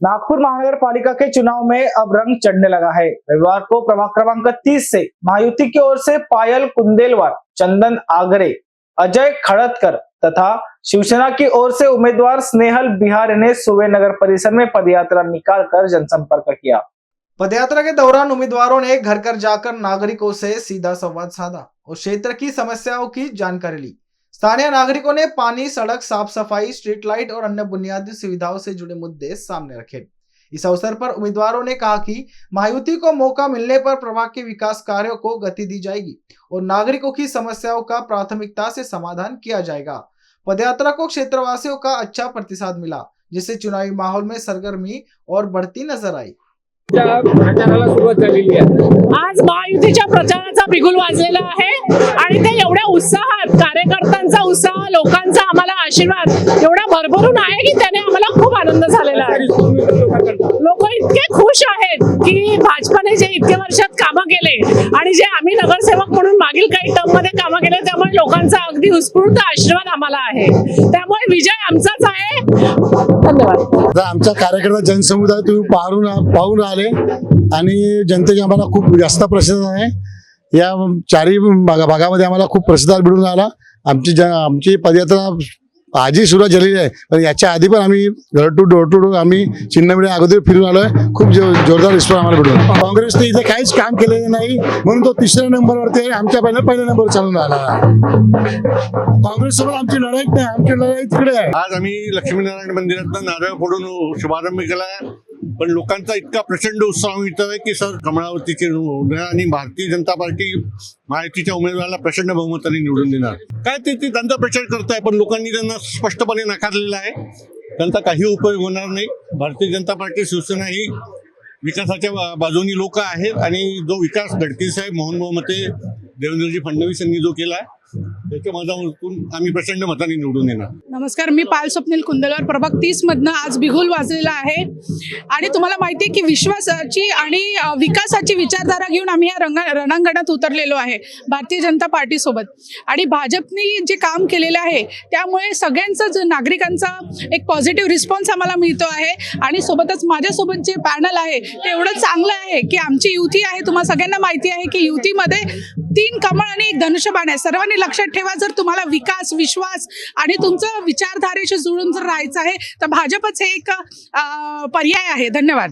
नागपुर महानगर पालिका के चुनाव में अब रंग चढ़ने लगा है। रविवार को प्रभाग क्रमांक 30 से महायुति की ओर से पायल कुंदेलवार, चंदन आगरे, अजय खड़तकर तथा शिवसेना की ओर से उम्मीदवार स्नेहल बिहारी ने सुबह नगर परिसर में पदयात्रा निकालकर जनसंपर्क किया। पदयात्रा के दौरान उम्मीदवारों ने घर घर जाकर नागरिकों से सीधा संवाद साधा और क्षेत्र की समस्याओं की जानकारी ली। स्थानीय नागरिकों ने पानी, सड़क, साफ सफाई, स्ट्रीट लाइट और अन्य बुनियादी सुविधाओं से जुड़े मुद्दे सामने रखे। इस अवसर पर उम्मीदवारों ने कहा कि महायुति को मौका मिलने पर प्रभाग के विकास कार्यों को गति दी जाएगी और नागरिकों की समस्याओं का प्राथमिकता से समाधान किया जाएगा। पदयात्रा को क्षेत्रवासियों का अच्छा प्रतिसाद मिला, जिससे चुनावी माहौल में सरगर्मी और बढ़ती नजर आई। प्रचाराला सुरुवात झालेली आहे। आज महायुतीच्या प्रचाराचा बिगुल वाजलेला आहे आणि ते एवढ्या उत्साहात, कार्यकर्त्यांचा उत्साह, लोकांचा आम्हाला आशीर्वाद एवढा भरभरून आहे की त्याने आम्हाला खूप आनंद झालेला आहे। लोक इतके खुश आहेत की भाजपाने जे इतके वर्षात कामं केले आणि जे आम्ही नगरसेवक म्हणून मागील काही टर्म मध्ये कामं केले, त्यामुळे लोकांचा अगदी उत्स्फूर्त आशीर्वाद आम्हाला आहे। त्यामुळे विजय आमचाच आहे। धन्यवाद। आमचा कार्यकर्ता जनसमुदाय तुम्ही पाहून आले आणि जनतेचे आम्हाला खूप जास्त प्रतिसाद आहे। या चारही भागामध्ये आम्हाला खूप प्रतिसाद मिळून आला। आमची पदयात्रा आजही सुरुवात झालेली आहे, पण याच्या आधी पण आम्ही घर टू डोर आम्ही चिन्हमिळे अगोदर फिरून आलोय। खूप जोरदार रिस्पॉन्स आम्हाला मिळून। काँग्रेसने इथे काहीच काम केलेलं नाही म्हणून तो तिसऱ्या नंबरवरती आहे, आमच्या पहिल्या नंबर चालून आला। काँग्रेससोबत आमची लढाई नाही, आमची लढाई तिकडे आहे। आज आम्ही लक्ष्मीनारायण मंदिरात नारळ फोडून शुभारंभ केला, पण लोकांचा इतका प्रचंड उत्साह मिळतोय की सर कमळावतीचे आणि भारतीय जनता पार्टी महायुतीच्या उमेदवाराला प्रचंड बहुमताने निवडून देणार। काय ते त्यांचा प्रचार करताय, पण लोकांनी त्यांना स्पष्टपणे नाकारलेला आहे। त्यांचा काही उपयोग होणार नाही। भारतीय जनता पार्टी, शिवसेना ही विकासाच्या बाजूनी लोक आहेत आणि जो विकास गडकरी साहेब, मोहन मते, देवेंद्रजी फडणवीस यांनी जो केला त्याच्या मतातून आम्ही प्रचंड मताने निवडून येणार। नमस्कार, मी पायल स्वप्नील कुंदेलवार, प्रभाग 30 मधनं आज बिगुल वाजलेला आहे आणि तुम्हाला माहिती आहे की विश्वासाची आणि विकासाची विचारधारा घेऊन आम्ही या रणांगणात उतरलेलो आहे भारतीय जनता पार्टी सोबत। आणि भाजपने जे काम केलेलं आहे त्यामुळे सगळ्यांचा नागरिकांचा एक पॉझिटिव्ह रिस्पॉन्स आम्हाला मिळतो आहे। आणि सोबतच माझ्यासोबत जे पॅनल आहे ते एवढं चांगलं आहे की आमची युती आहे। तुम्हाला सगळ्यांना माहिती आहे की युतीमध्ये 3 कमळ आणि 1 धनुष्यबाण आहे। सर्वांनी लक्षात ठेवा, जर तुम्हाला विकास, विश्वास आणि तुमचं विचारधारेशी जुळून जर राहायचं आहे तर भाजपच हे एक पर्याय आहे। धन्यवाद।